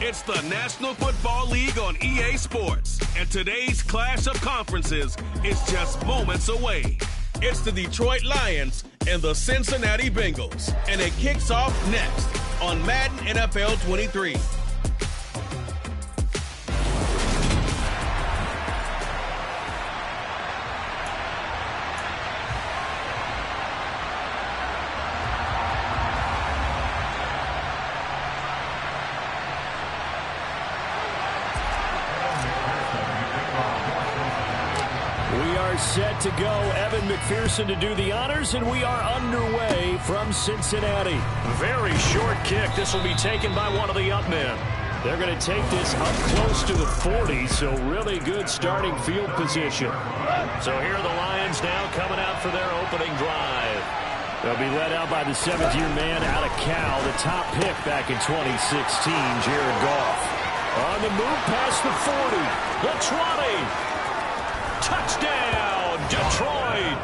It's the National Football League on EA Sports, and today's clash of conferences is just moments away. It's the Detroit Lions and the Cincinnati Bengals, and it kicks off next on Madden NFL 23. Set to go. Evan McPherson to do the honors, and we are underway from Cincinnati. Very short kick. This will be taken by one of the up men. They're going to take this up close to the 40, so really good starting field position. So here are the Lions now coming out for their opening drive. They'll be led out by the seventh-year man out of Cal, the top pick back in 2016, Jared Goff. On the move past the 40, the 20. Touchdown, Detroit!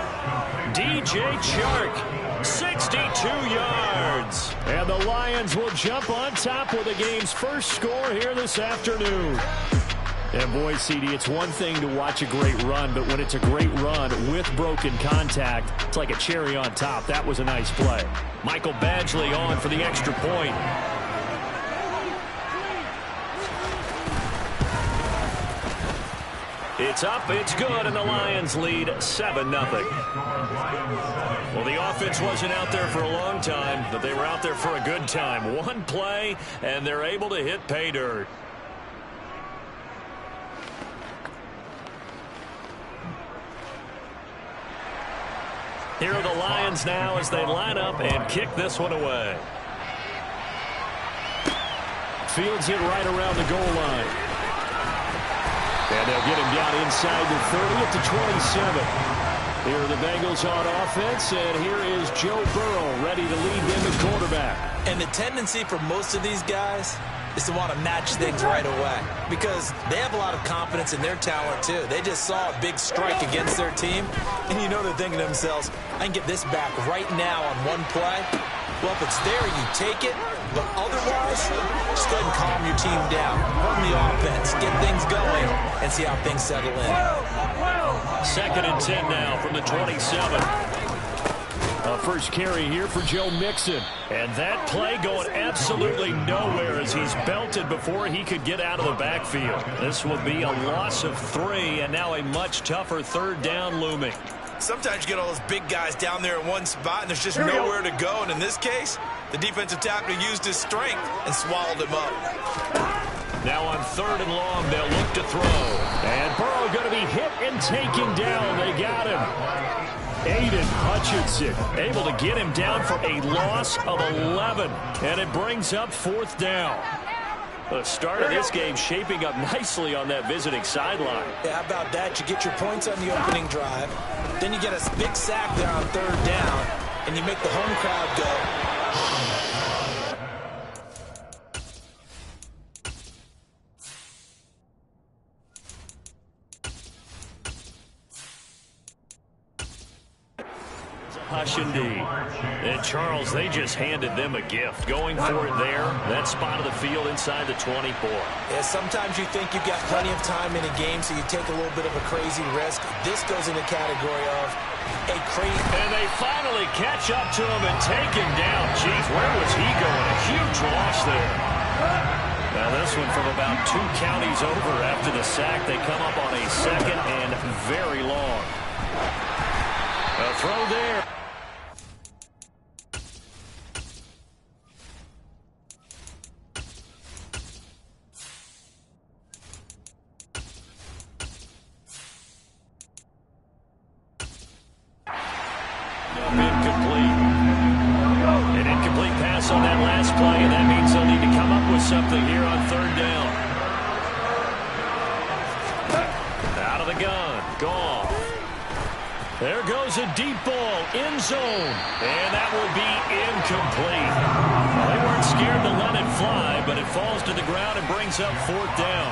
DJ Chark, 62 yards. And the Lions will jump on top with the game's first score here this afternoon. And boy, CD, it's one thing to watch a great run, but when it's a great run with broken contact, it's like a cherry on top. That was a nice play. Michael Badgley on for the extra point. It's up, it's good, and the Lions lead 7-0. Well, the offense wasn't out there for a long time, but they were out there for a good time. One play, and they're able to hit pay dirt. Here are the Lions now as they line up and kick this one away. Fields it right around the goal line. And they'll get him down inside the 30 at the 27. Here are the Bengals on offense, and here is Joe Burrow ready to lead them at quarterback. And the tendency for most of these guys is to want to match things right away because they have a lot of confidence in their talent, too. They just saw a big strike against their team, and you know they're thinking to themselves, I can get this back right now on one play. Well, if it's there, you take it. But otherwise, just go ahead and calm your team down. Run the offense, get things going, and see how things settle in. 2nd and 10 now from the 27. First carry here for Joe Mixon. And that play going absolutely nowhere as he's belted before he could get out of the backfield. This will be a loss of 3, and now a much tougher 3rd down looming. Sometimes you get all those big guys down there in one spot, and there's just nowhere to go. And in this case, the defensive tackle used his strength and swallowed him up. Now on 3rd and long, they'll look to throw. And Burrow going to be hit and taken down. They got him. Aiden Hutchinson able to get him down for a loss of 11. And it brings up 4th down. The start of this game shaping up nicely on that visiting sideline. Yeah, how about that? You get your points on the opening drive. Then you get a big sack there on 3rd down. And you make the home crowd go. And Charles, they just handed them a gift. Going for it there, that spot of the field inside the 24. Yeah, sometimes you think you've got plenty of time in a game, so you take a little bit of a crazy risk. This goes in the category of a crazy. And they finally catch up to him and take him down. Jeez, where was he going? A huge loss there. Now this one from about 2 counties over after the sack. They come up on a 2nd and very long. A throw there. Incomplete. An incomplete pass on that last play, and that means they'll need to come up with something here on 3rd down. Out of the gun. Gone. There goes a deep ball, end zone, and that will be incomplete. Well, they weren't scared to let it fly, but it falls to the ground and brings up 4th down.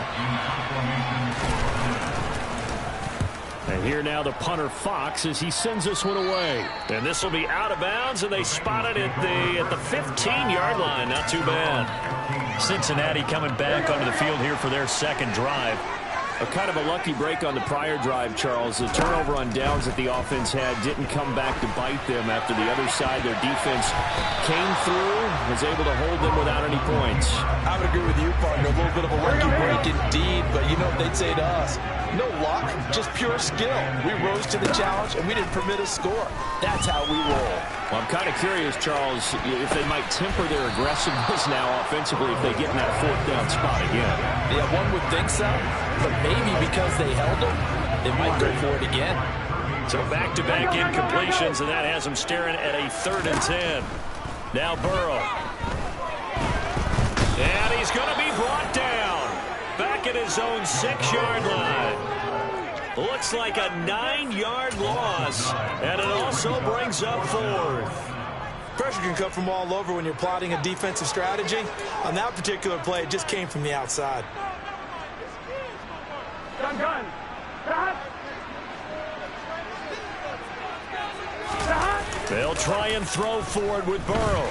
And here now the punter Fox as he sends this one away. And this will be out of bounds, and they spot it at the 15-yard line. Not too bad. Cincinnati coming back onto the field here for their second drive. A kind of a lucky break on the prior drive, Charles. The turnover on downs that the offense had didn't come back to bite them after the other side. Their defense came through, was able to hold them without any points. I would agree with you, partner. A little bit of a lucky break indeed, but you know what they'd say to us? No luck, just pure skill. We rose to the challenge, and we didn't permit a score. That's how we roll. Well, I'm kind of curious, Charles, if they might temper their aggressiveness now offensively if they get in that fourth down spot again. Yeah, one would think so, but maybe because they held them, they might go for it again. So back-to-back incompletions, and that has them staring at a 3rd and 10. Now Burrow. And he's going to be brought down. Back at his own 6-yard line. Looks like a 9-yard loss, and it also brings up 4th. Pressure can come from all over when you're plotting a defensive strategy. On that particular play, it just came from the outside. They'll try and throw forward with Burrow.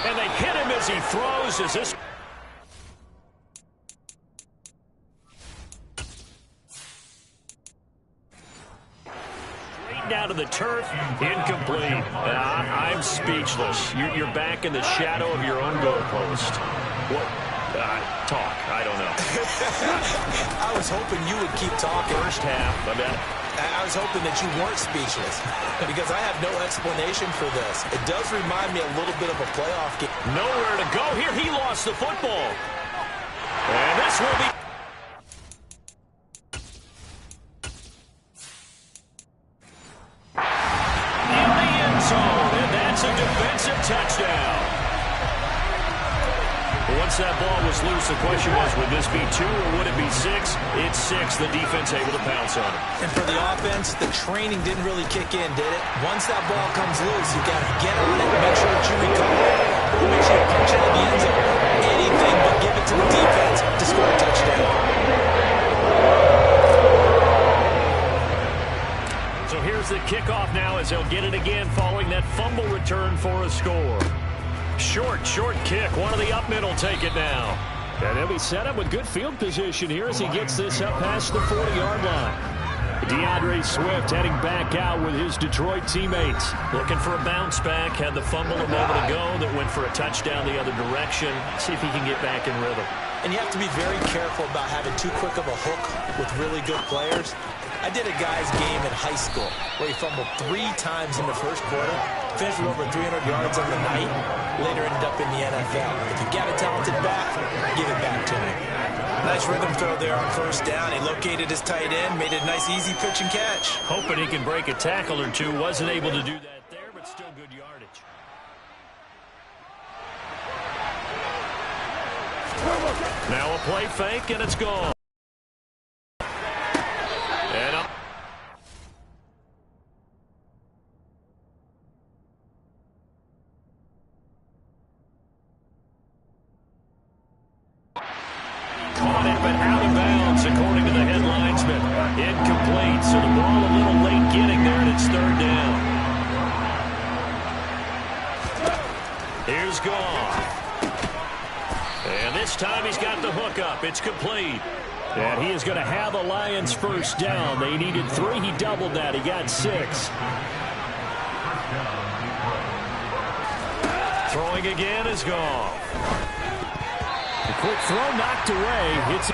And they hit him as he throws. As this down to the turf, incomplete. I'm speechless. You're back in the shadow of your own goalpost. What? Talk. I don't know. I was hoping you would keep talking. First half, I bet. I was hoping that you weren't speechless because I have no explanation for this. It does remind me a little bit of a playoff game. Nowhere to go here. He lost the football. And this will be... in the end zone, and that's a defensive touchdown. Once that ball was loose, the question was, would this be 2 or would it be 6? It's 6. The defense able to pounce on it. And for the offense, the training didn't really kick in, did it? Once that ball comes loose, you got to get on it, make sure that you recover it, and make sure you punch it in the end zone. Anything but give it to the defense to score a touchdown. So here's the kickoff now as they'll get it again following that fumble return for a score. Short kick. One of the up men will take it now. And he'll be set up with good field position here as he gets this up past the 40-yard line. DeAndre Swift heading back out with his Detroit teammates. Looking for a bounce back. Had the fumble a moment ago that went for a touchdown the other direction. See if he can get back in rhythm. And you have to be very careful about having too quick of a hook with really good players. I did a guy's game in high school where he fumbled 3 times in the first quarter, finished with over 300 yards on the night, later ended up in the NFL. If you got a talented back, give it back to him. Nice rhythm throw there on first down. He located his tight end, made it a nice easy pitch and catch. Hoping he can break a tackle or two. Wasn't able to do that there, but still good yardage. Now a play fake, and it's gone. And up. Caught it, but out of bounds, according to the head linesman. Incomplete, so the ball a little late getting there, and it's 3rd down. Here's Goff. And this time he's got the hook up. It's complete. And he is going to have a Lions first down. They needed 3. He doubled that. He got 6. Throwing again is Goff. A quick throw knocked away. It's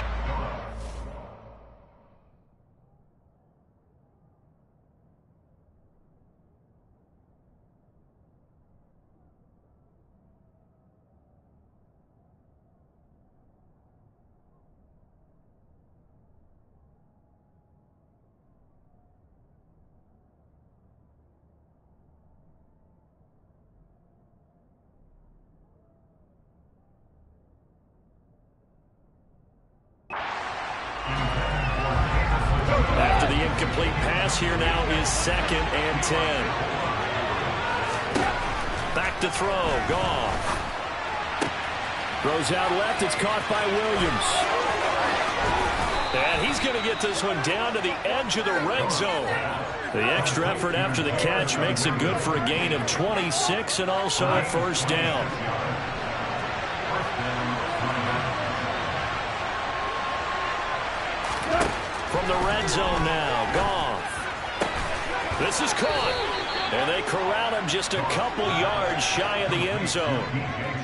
incomplete pass here now is 2nd and 10. Back to throw. Goff. Throws out left. It's caught by Williams. And he's going to get this one down to the edge of the red zone. The extra effort after the catch makes it good for a gain of 26 and also a first down. From the red zone now, Goff. This is caught. And they corral him just a couple yards shy of the end zone.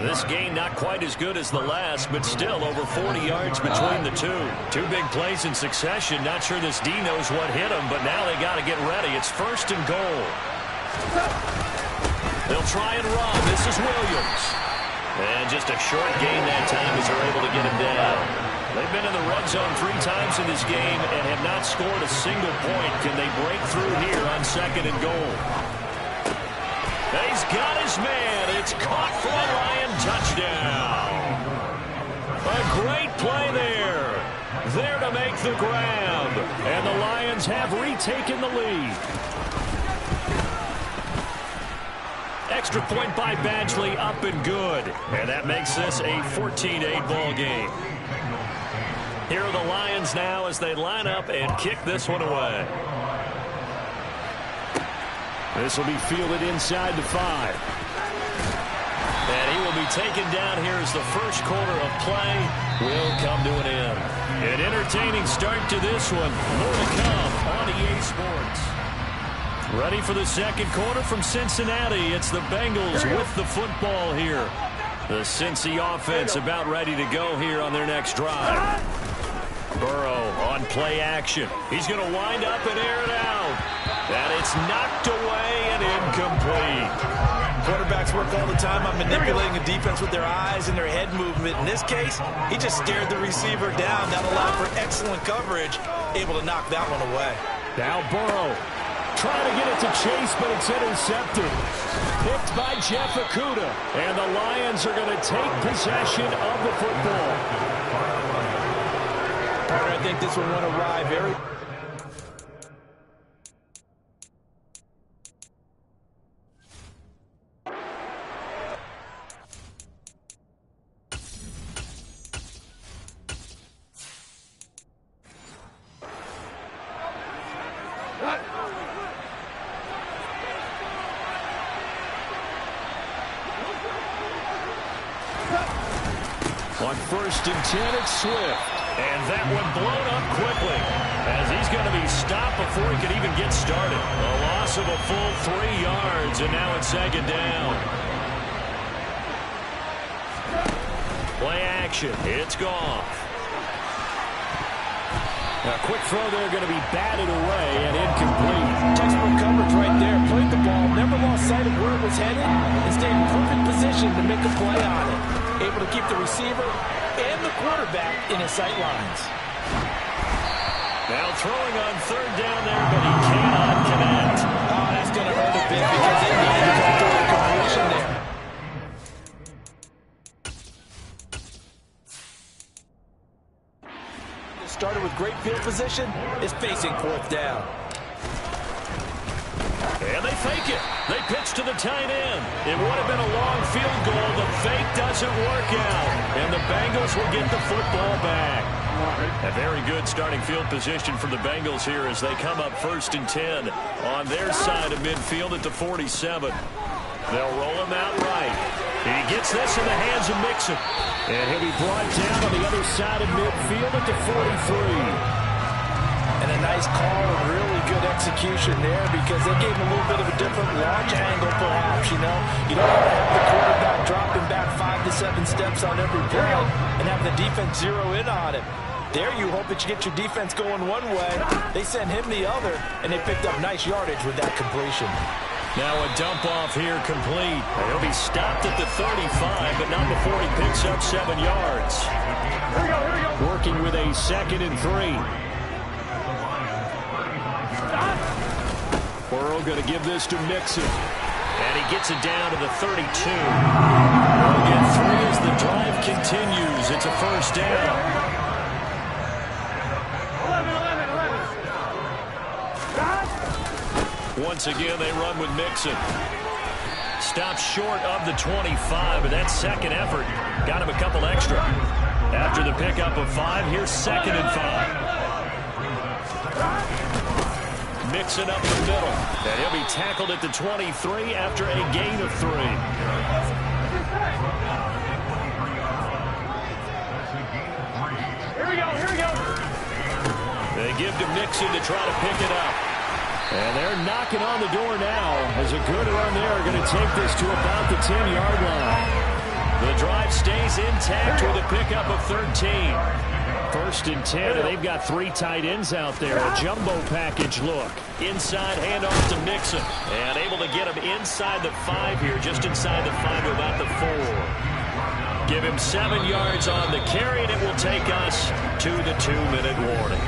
This gain not quite as good as the last, but still over 40 yards between the two. Two big plays in succession. Not sure this D knows what hit him, but now they got to get ready. It's first and goal. They'll try and run. This is Williams. And just a short gain that time as they're able to get him down. They've been in the red zone 3 times in this game and have not scored a single point. Can they break through here on second and goal? He's got his man. It's caught for a Lion touchdown. A great play there. There to make the grab. And the Lions have retaken the lead. Extra point by Badgley, up and good. And that makes this a 14-8 ball game. Here are the Lions now as they line up and kick this one away. This will be fielded inside the 5. And he will be taken down here as the first quarter of play will come to an end. An entertaining start to this one. More to come on EA Sports. Ready for the second quarter from Cincinnati. It's the Bengals with the football here. The Cincy offense about ready to go here on their next drive. Burrow on play action. He's going to wind up and air it out. And it's knocked away and incomplete. Quarterbacks work all the time on manipulating a defense with their eyes and their head movement. In this case, he just stared the receiver down. That allowed for excellent coverage, able to knock that one away. Now Burrow trying to get it to Chase, but it's intercepted. Picked by Jeff Okudah. And the Lions are going to take possession of the football. I think this one went awry very... On first and 10, it's Swift. And that one blown up quickly as he's going to be stopped before he can even get started. A loss of a full 3 yards, and now it's second down. Play action. It's Goff. A quick throw there going to be batted away and incomplete. Textbook coverage right there. Played the ball, never lost sight of where it was headed, and stayed in perfect position to make a play on it. Able to keep the receiver and the quarterback in his sight lines. Now throwing on third down there, but he cannot connect. Oh, that's going to hurt a bit because they need to come through the completion there. Started with great field position, is facing fourth down. And they fake it. They pitch to the tight end. It would have been a long field goal. The fake doesn't work out. And the Bengals will get the football back. A very good starting field position for the Bengals here as they come up first and 10 on their side of midfield at the 47. They'll roll him out right. He gets this in the hands of Mixon. And he'll be brought down on the other side of midfield at the 43. And a nice call and really good execution there because they gave him a little bit of a different launch angle perhaps, you know. You don't want to have the quarterback dropping back 5 to 7 steps on every play and have the defense zero in on him. There you hope that you get your defense going one way. They send him the other, and they picked up nice yardage with that completion. Now a dump off here complete. He'll be stopped at the 35, but not before he picks up 7 yards. Working with a 2nd and 3. Burrow going to give this to Mixon. And he gets it down to the 32. They'll get 3 as the drive continues. It's a first down. Once again, they run with Mixon. Stopped short of the 25, but that second effort got him a couple extra. After the pickup of 5, here's 2nd and 5. mixing up the middle. And he'll be tackled at the 23 after a gain of 3. Here we go. They give to Mixon to try to pick it up. And they're knocking on the door now as a good run there going to take this to about the 10-yard line. The drive stays intact with a pickup of 13. First and 10, and they've got 3 tight ends out there. A jumbo package look. Inside handoff to Mixon. And able to get him inside the 5 here, just inside the 5 to about the 4. Give him 7 yards on the carry, and it will take us to the 2-minute warning.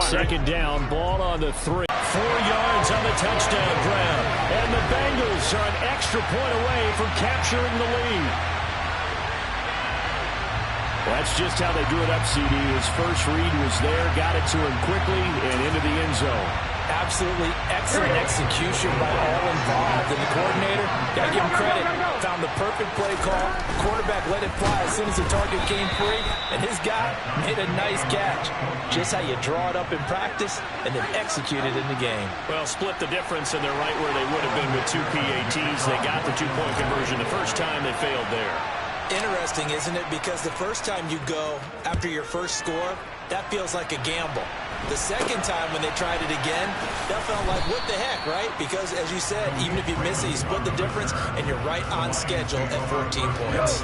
Second down, ball on the 3. 4 yards on the touchdown grab. And the Bengals are an extra point away from capturing the lead. That's just how they drew it up, CD. His first read was there, got it to him quickly, and into the end zone. Absolutely excellent execution by all involved. And the coordinator, got to give him credit, found the perfect play call. Quarterback let it fly as soon as the target came free, and his guy made a nice catch. Just how you draw it up in practice and then execute it in the game. Well, split the difference, and they're right where they would have been with 2 PATs. They got the 2-point conversion the first time. They failed there. Interesting, isn't it? Because the first time you go after your first score, that feels like a gamble. The second time when they tried it again, that felt like, what the heck, right? Because, as you said, even if you miss it, you split the difference, and you're right on schedule at 14 points.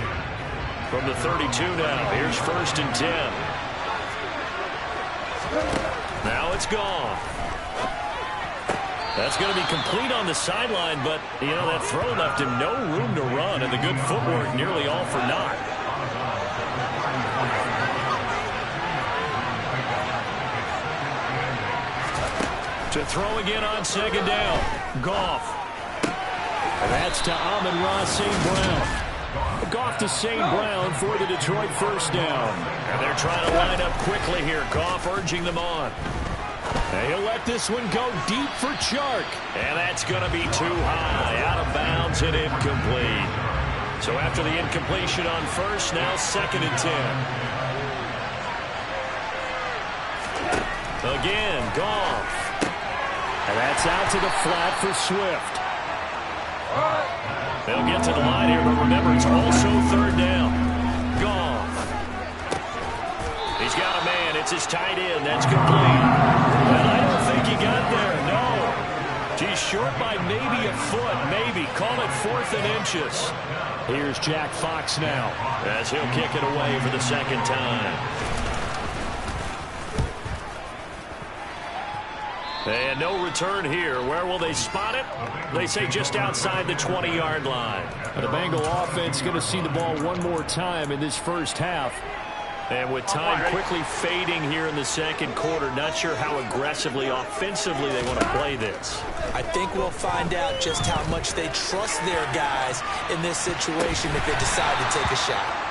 From the 32 now, here's first and 10. Now it's gone. That's going to be complete on the sideline, but, you know, that throw left him no room to run, and the good footwork nearly all for naught. To throw again on second down. Goff. And that's to Amon-Ra St. Brown. Goff to St. Brown for the Detroit first down. And they're trying to line up quickly here. Goff urging them on. And he'll let this one go deep for Chark. And that's going to be too high. Out of bounds and incomplete. So after the incompletion on first, now second and 10. Again, Goff. And that's out to the flat for Swift. They'll get to the line here, but remember, it's also third down. Goff. He's got a man. It's his tight end. That's complete. And I don't think he got there. No. He's short by maybe a foot. Maybe. Call it 4th and inches. Here's Jack Fox now as he'll kick it away for the second time. And no return here. Where will they spot it? They say just outside the 20-yard line. The Bengal offense going to see the ball one more time in this first half. And with time quickly fading here in the second quarter, not sure how aggressively, offensively they want to play this. I think we'll find out just how much they trust their guys in this situation if they decide to take a shot.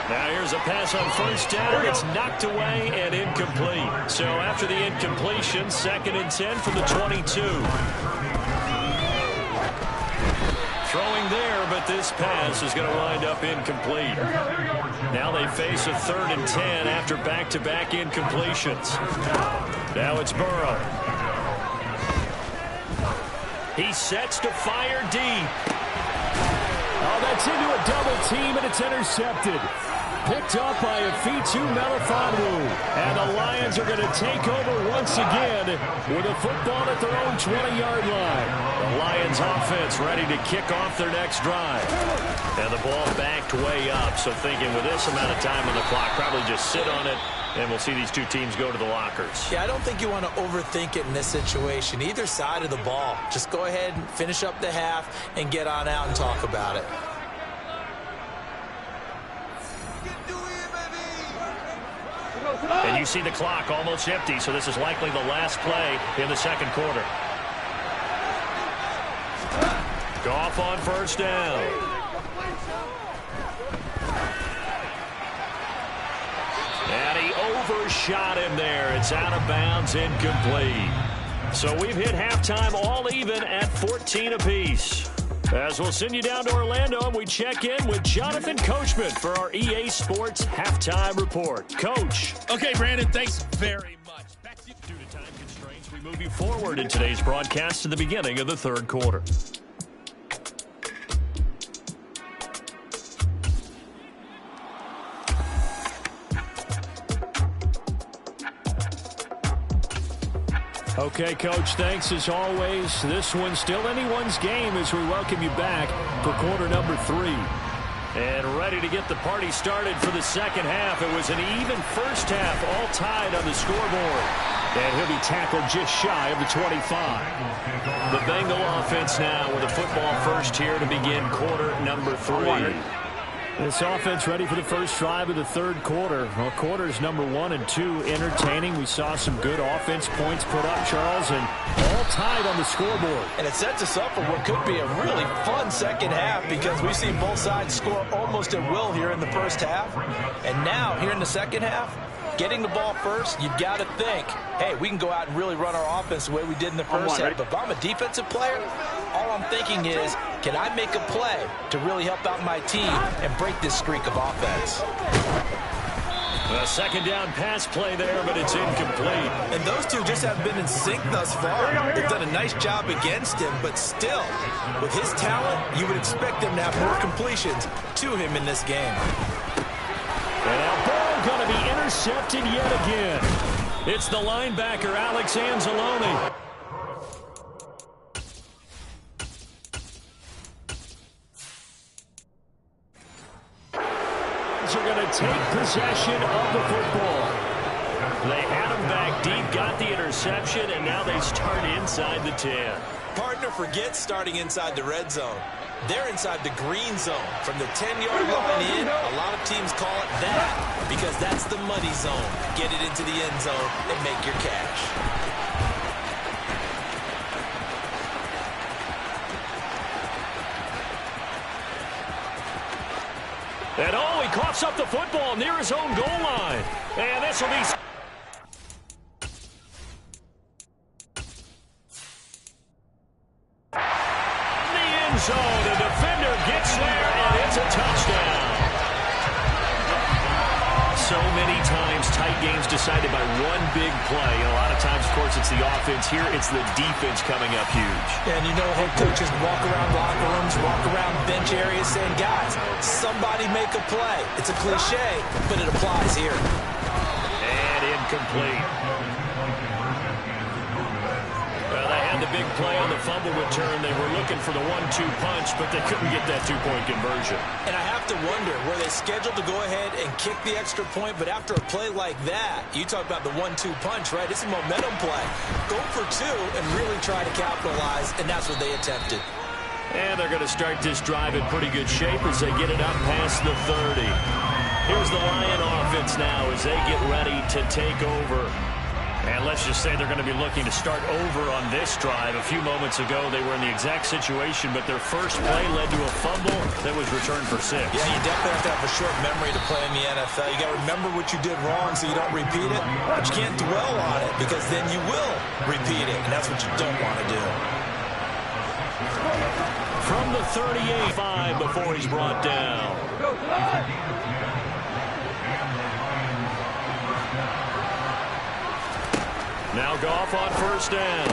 Now here's a pass on first down. It's knocked away and incomplete. So after the incompletion, second and 10 from the 22. Throwing there, but this pass is going to wind up incomplete. Now they face a third and 10 after back-to-back incompletions. Now it's Burrow. He sets to fire deep. Oh, that's into a double team, and it's intercepted. Picked up by Afitu Melifonwu. And the Lions are going to take over once again with a football at their own 20-yard line. The Lions offense ready to kick off their next drive. And the ball backed way up, so thinking with this amount of time on the clock, probably just sit on it, and we'll see these two teams go to the lockers. Yeah, I don't think you want to overthink it in this situation. Either side of the ball. Just go ahead and finish up the half and get on out and talk about it. And you see the clock almost empty, so this is likely the last play in the second quarter. Goff on first down. And he overshot him there. It's out of bounds, incomplete. So we've hit halftime all even at 14 apiece. As we'll send you down to Orlando, and we check in with Jonathan Coachman for our EA Sports Halftime Report. Coach. Okay, Brandon, thanks very much. Back to you. Due to time constraints, we move you forward in today's broadcast to the beginning of the third quarter. Okay, Coach, thanks as always. This one's still anyone's game as we welcome you back for quarter number 3. And ready to get the party started for the second half. It was an even first half, all tied on the scoreboard. And he'll be tackled just shy of the 25. The Bengal offense now with a football first here to begin quarter number 3. This offense ready for the first drive of the third quarter. Well, quarters number 1 and 2 entertaining. We saw some good offense points put up, Charles, and all tied on the scoreboard. And it sets us up for what could be a really fun second half because we've seen both sides score almost at will here in the first half. And now, here in the second half, getting the ball first, you've got to think, hey, we can go out and really run our offense the way we did in the first half. But if I'm a defensive player, all I'm thinking is, can I make a play to really help out my team and break this streak of offense? A second down pass play there, but it's incomplete. And those two just have been in sync thus far. They've done a nice job against him, but still, with his talent, you would expect them to have more completions to him in this game. And that ball going to be intercepted yet again. It's the linebacker, Alex Anzalone. Are going to take possession of the football. They had him back deep, got the interception, and now they start inside the 10. Partner forgets starting inside the red zone. They're inside the green zone. From the 10-yard line in, a lot of teams call it that because that's the money zone. Get it into the end zone and make your cash. And oh, he coughs up the football near his own goal line. And this will be... the end zone. The defender gets there, and it's a touchdown. So many times, tight games decided by one big play. And a lot of times, of course, it's the offense. Here, it's the defense coming up huge. And you know, head coaches walk around locker rooms, walk around bench areas saying, guys, somebody make a play. It's a cliche, but it applies here. And incomplete. Well, they had the big play on the fumble return. They were looking for the 1-2 punch, but they couldn't get that two-point conversion. And I have to wonder, were they scheduled to go ahead and kick the extra point, but after a play like that, you talk about the 1-2 punch, right? It's a momentum play. Go for 2 and really try to capitalize, and that's what they attempted. And they're going to start this drive in pretty good shape as they get it up past the 30. Here's the Lion offense now as they get ready to take over. And let's just say they're going to be looking to start over on this drive. A few moments ago, they were in the exact situation, but their first play led to a fumble that was returned for 6. Yeah, you definitely have to have a short memory to play in the NFL. You got to remember what you did wrong so you don't repeat it. But you can't dwell on it because then you will repeat it, and that's what you don't want to do. From the 38-5 before he's brought down. Now Goff on first down.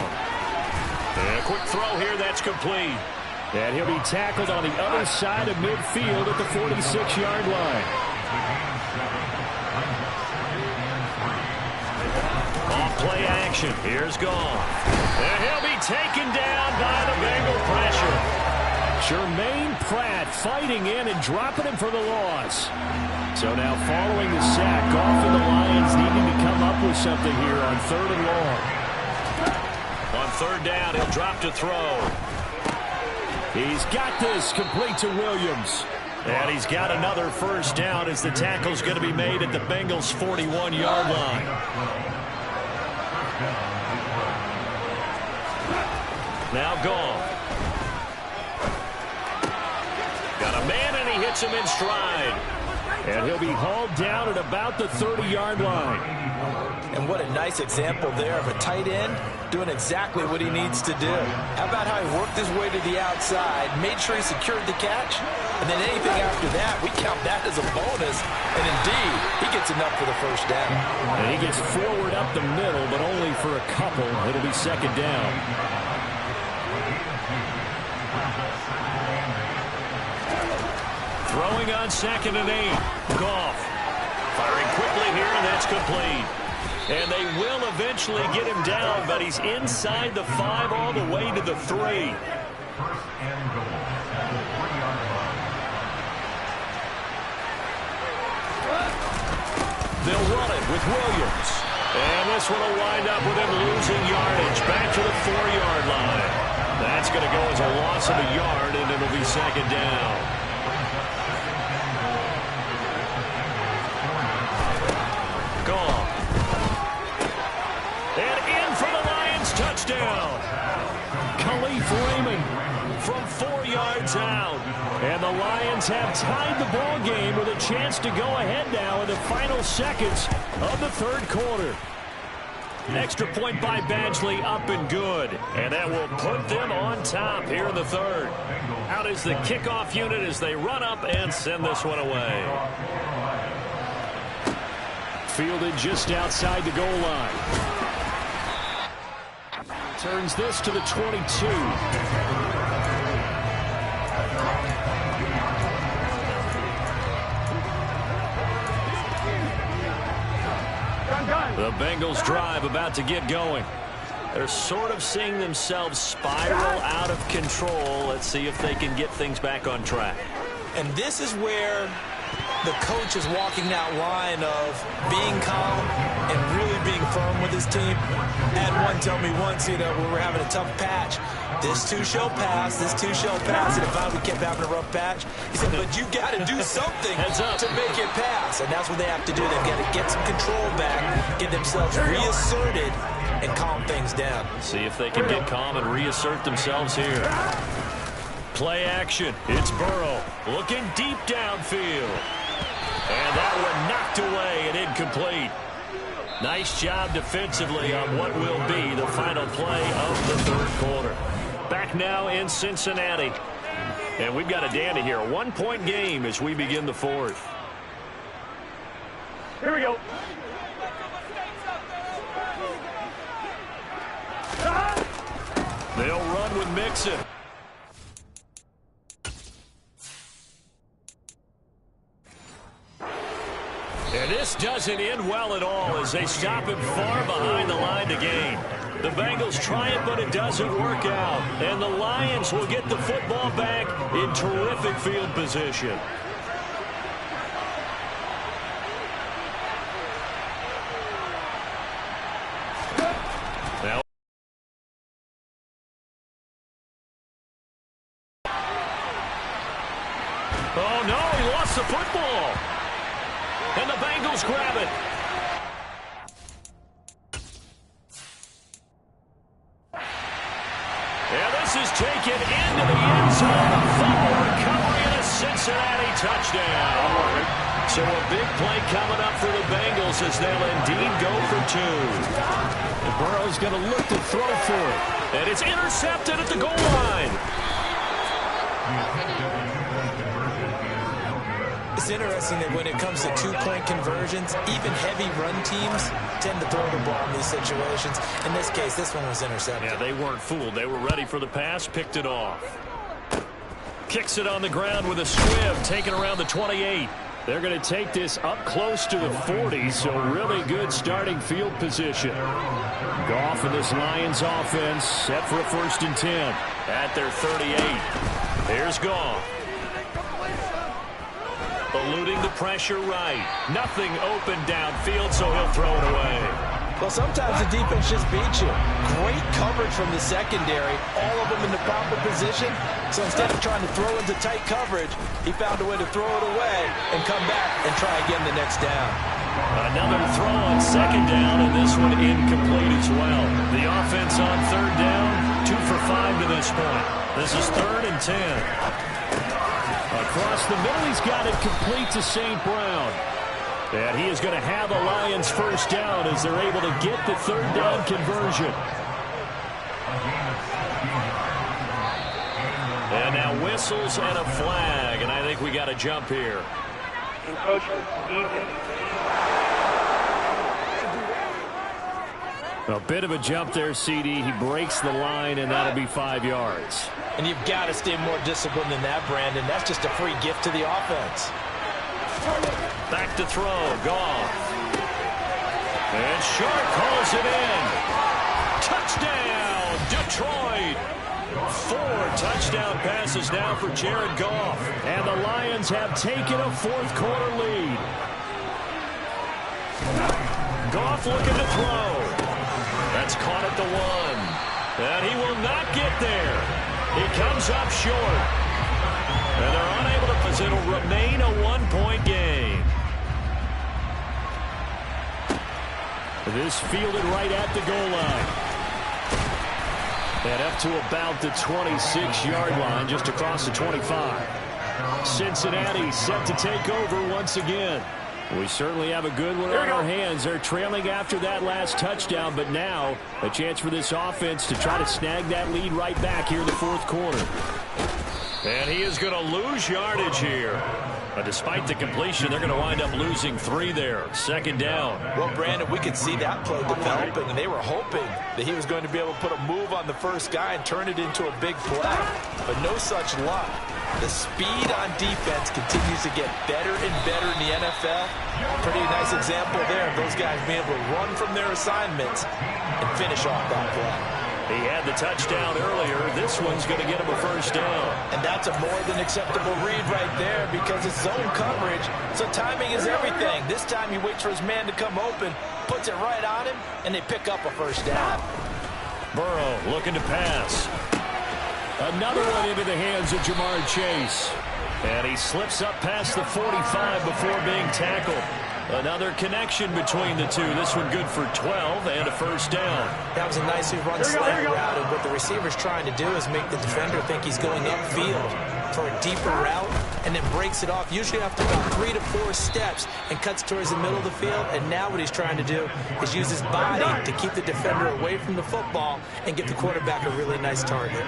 And a quick throw here, that's complete. And he'll be tackled on the other side of midfield at the 46-yard line. Off play action. Here's Goff. And he'll be taken down by the Bengal pressure. Jermaine Pratt fighting in and dropping him for the loss. So now following the sack, Goff and the Lions needing to come up with something here on 3rd and long. On 3rd down, he'll drop to throw. He's got this complete to Williams. And he's got another first down as the tackle's going to be made at the Bengals' 41-yard line. Now Goff. Got a man and he hits him in stride. And he'll be hauled down at about the 30-yard line. And what a nice example there of a tight end doing exactly what he needs to do. How about how he worked his way to the outside, made sure he secured the catch, and then anything after that, we count that as a bonus. And indeed, he gets enough for the first down. And he gets forward up the middle, but only for a couple. It'll be second down. Throwing on 2nd and 8. Goff firing quickly here, and that's complete. And they will eventually get him down, but he's inside the 5 all the way to the 3. They'll run it with Williams. And this one will wind up with him losing yardage back to the 4-yard line. That's going to go as a loss of a yard, and it'll be second down. Touchdown. Khalif Raymond from 4 yards out. And the Lions have tied the ball game with a chance to go ahead now in the final seconds of the 3rd quarter. An extra point by Badgley up and good. And that will put them on top here in the 3rd. Out is the kickoff unit as they run up and send this one away. Fielded just outside the goal line. Turns this to the 22. The Bengals drive about to get going. They're sort of seeing themselves spiral out of control. Let's see if they can get things back on track. And this is where the coach is walking that line of being calm and really being firm with his team. I had one tell me once, we were having a tough patch. This too shall pass, this too shall pass. And if we kept having a rough patch, he said, but you got to do something to make it pass. And that's what they have to do. They've got to get some control back, get themselves reasserted, and calm things down. See if they can get calm and reassert themselves here. Play action. It's Burrow looking deep downfield. And that one knocked away and incomplete. Nice job defensively on what will be the final play of the 3rd quarter. Back now in Cincinnati. And we've got a dandy here. A 1-point game as we begin the 4th. Here we go. They'll run with Mixon. And this doesn't end well at all as they stop him far behind the line to gain. The Bengals try it, but it doesn't work out. And the Lions will get the football back in terrific field position. Now, oh no, he lost the football. And the Bengals grab it. And this is taken into the end zone. A fumble recovery and a Cincinnati touchdown. So a big play coming up for the Bengals as they'll indeed go for 2. And Burrow's going to look to throw for it. And it's intercepted at the goal line. It's interesting that when it comes to 2-point conversions, even heavy run teams tend to throw the ball in these situations. In this case, this one was intercepted. Yeah, they weren't fooled. They were ready for the pass, picked it off. Kicks it on the ground with a squib, taken around the 28. They're going to take this up close to the 40, so really good starting field position. Goff and this Lions offense set for a 1st and 10 at their 38. Here's Goff. Eluding the pressure right. Nothing open downfield, so he'll throw it away. Well, sometimes the defense just beats you. Great coverage from the secondary, all of them in the proper position. So instead of trying to throw into tight coverage, he found a way to throw it away and come back and try again the next down. Another throw on 2nd down, and this one incomplete as well. The offense on 3rd down, 2 for 5 to this point. This is 3rd and 10. A across the middle. He's got it complete to St. Brown. And he is going to have a Lions first down as they're able to get the third down conversion. And now whistles and a flag, and I think we got a jump here. A bit of a jump there, CD. He breaks the line, and that'll be 5 yards. And you've got to stay more disciplined than that, Brandon. That's just a free gift to the offense. Back to throw, Goff. And Sharp calls it in. Touchdown, Detroit. 4 touchdown passes now for Jared Goff. And the Lions have taken a fourth quarter lead. Goff looking to throw. That's caught at the 1. And he will not get there. He comes up short. And they're unable to, because it'll remain a 1-point game. This fielded right at the goal line. And up to about the 26-yard line, just across the 25. Cincinnati set to take over once again. We certainly have a good one on our hands. They're trailing after that last touchdown, but now a chance for this offense to try to snag that lead right back here in the fourth quarter. And he is going to lose yardage here. But despite the completion, they're going to wind up losing 3 there. Second down. Well, Brandon, we could see that play developing, and they were hoping that he was going to be able to put a move on the first guy and turn it into a big play. But no such luck. The speed on defense continues to get better and better in the NFL. Pretty nice example there of those guys being able to run from their assignments and finish off that play. He had the touchdown earlier. This one's going to get him a first down. And that's a more than acceptable read right there because it's zone coverage, so timing is everything. This time he waits for his man to come open, puts it right on him, and they pick up a first down. Burrow looking to pass. Another one into the hands of Jamar Chase. And he slips up past the 45 before being tackled. Another connection between the two. This one good for 12 and a first down. That was a nicely run slant route, and what the receiver's trying to do is make the defender think he's going upfield for a deeper route and then breaks it off, usually after about 3 to 4 steps, and cuts towards the middle of the field. And now what he's trying to do is use his body to keep the defender away from the football and get the quarterback a really nice target.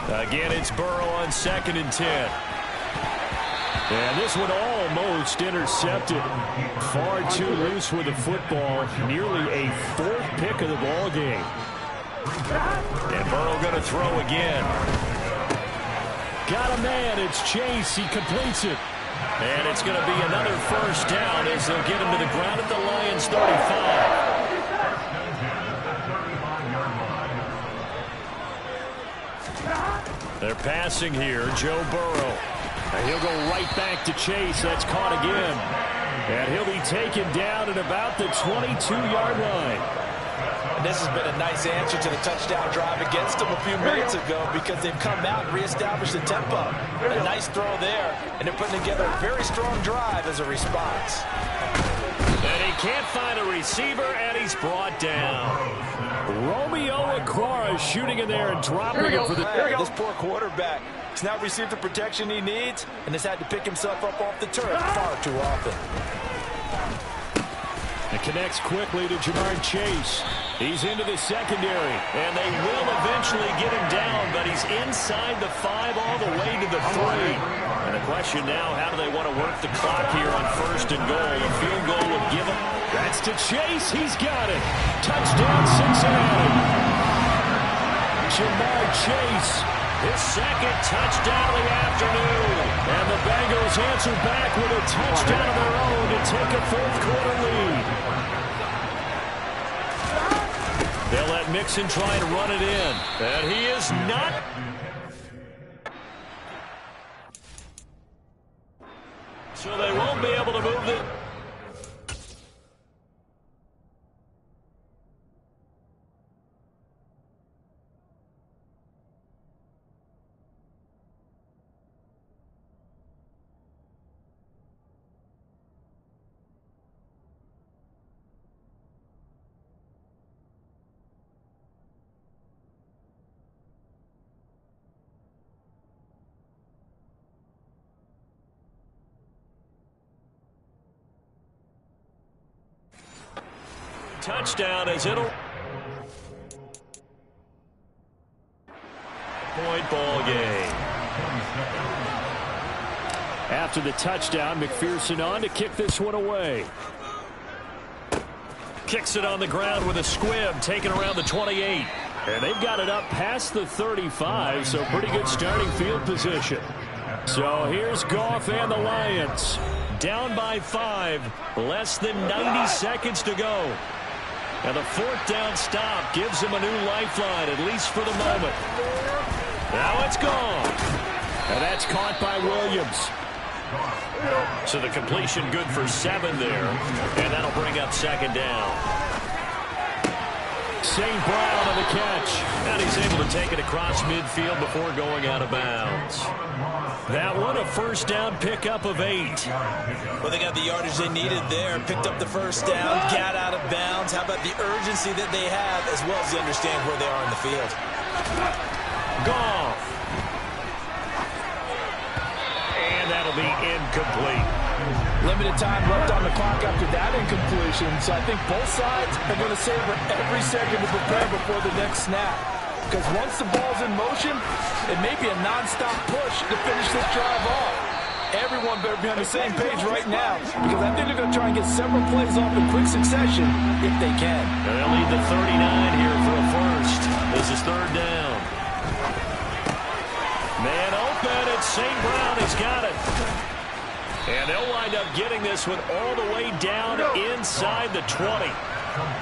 Again, it's Burrow on 2nd and 10. And this one almost intercepted. Far too loose with the football. Nearly a 4th pick of the ball game. And Burrow going to throw again. Got a man. It's Chase. He completes it. And it's going to be another first down as they'll get him to the ground at the Lions 35. They're passing here. Joe Burrow. And he'll go right back to Chase. That's caught again. And he'll be taken down at about the 22-yard line. And this has been a nice answer to the touchdown drive against them a few minutes ago because they've come out and reestablished the tempo. A nice throw there, and they're putting together a very strong drive as a response. And he can't find a receiver, and he's brought down. Romeo Okwara shooting in there and dropping it for the... This poor quarterback has not received the protection he needs and has had to pick himself up off the turf far too often. It connects quickly to Jamar Chase. He's into the secondary, and they will eventually get him down, but he's inside the 5 all the way to the 3. And the question now, how do they want to work the clock here on 1st and goal? A field goal would give him. That's to Chase. He's got it. Touchdown, Cincinnati. Jamar Chase, his 2nd touchdown of the afternoon. And the Bengals answer back with a touchdown of their own to take a 4th quarter lead. They'll let Mixon try and run it in. And he is not. So they won't be able to move it. Touchdown as it'll... Point ball game. After the touchdown, McPherson on to kick this one away. Kicks it on the ground with a squib, taken around the 28. And they've got it up past the 35, so pretty good starting field position. So here's Goff and the Lions. Down by 5, less than 90 seconds to go. And the fourth down stop gives him a new lifeline, at least for the moment. Now it's gone. And that's caught by Williams. So the completion good for 7 there. And that'll bring up second down. St. Brown on the catch. And he's able to take it across midfield before going out of bounds. That one a first down pickup of 8. Well, they got the yardage they needed there. Picked up the first down, got out of bounds. How about the urgency that they have as well as they understand where they are in the field. Goff. And that'll be incomplete. Limited time left on the clock after that incompletion, so I think both sides are going to savor every second to prepare before the next snap. Because once the ball's in motion, it may be a non-stop push to finish this drive off. Everyone better be on the same page right now, because I think they're going to try and get several plays off in quick succession if they can. And they'll lead the 39 here for a first. This is third down. Man open, it's St. Brown. He's got it. And they'll wind up getting this one all the way down inside the 20.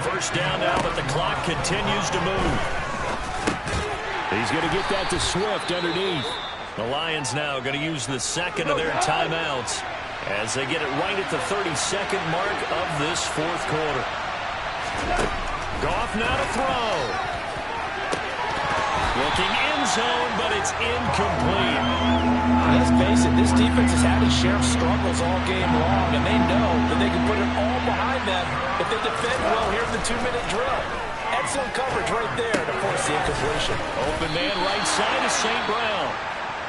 First down now, but the clock continues to move. He's going to get that to Swift underneath. The Lions now going to use the second of their timeouts as they get it right at the 32nd mark of this fourth quarter. Goff now to throw. Looking end zone, but it's incomplete. Let's face it, this defense has had its share of struggles all game long, and they know that they can put it all behind them if they defend well here in the 2-minute drill. Excellent coverage right there to force the incompletion. Open man right side is St. Brown.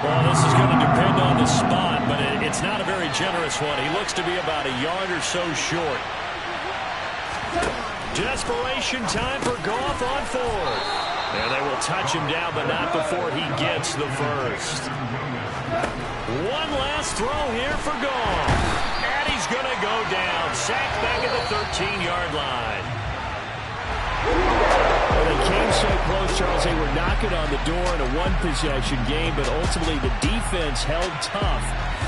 Well, this is going to depend on the spot, but it's not a very generous one. He looks to be about a yard or so short. Desperation time for Goff on fourth. And they will touch him down, but not before he gets the first. One last throw here for Goff. And he's going to go down. Sacked back at the 13-yard line. Well, they came so close, Charles. They were knocking on the door in a one-possession game, but ultimately the defense held tough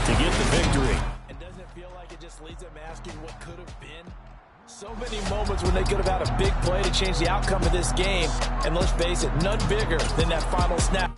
to get the victory. And doesn't it feel like it just leaves them asking what could have been? So many moments when they could have had a big play to change the outcome of this game. And let's face it, none bigger than that final snap.